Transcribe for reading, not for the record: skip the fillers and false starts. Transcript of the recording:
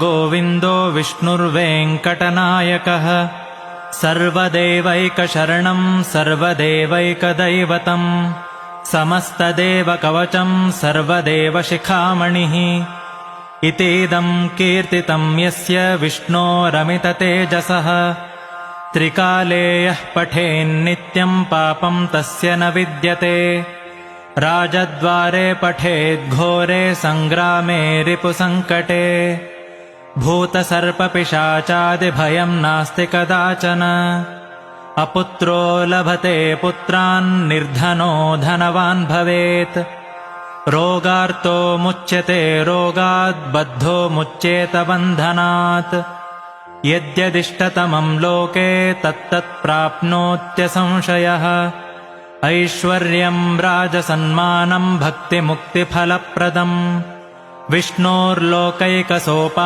गोविन्दो विष्णुर्वेङ्कटनायकः सर्वदेवैकशरणं सर्वदेवैकदैवतं समस्तदेवकवचं सर्वदेवशिखामणिः इतीदं कीर्तितं यस्य विष्णोरमिततेजसः त्रिकाले यः पठेन्नित्यं पापं तस्य न विद्यते राजद्वारे पठेद्घोरे सङ्ग्रामे रिपुसङ्कटे भूतसर्पपिशाचादिभयं नास्ति कदाचन अपुत्रो लभते पुत्रान् निर्धनो धनवान् भवेत् रोगार्तो मुच्यते रोगात् बद्धो मुच्येत बन्धनात् यद्यदिष्टतमं लोके तत्तत् प्राप्नोत्यसंशयः ऐश्वर्यं राजसन्मानं भक्तिमुक्तिफलप्रदम् विष्णोर्लोकैकसोपानम्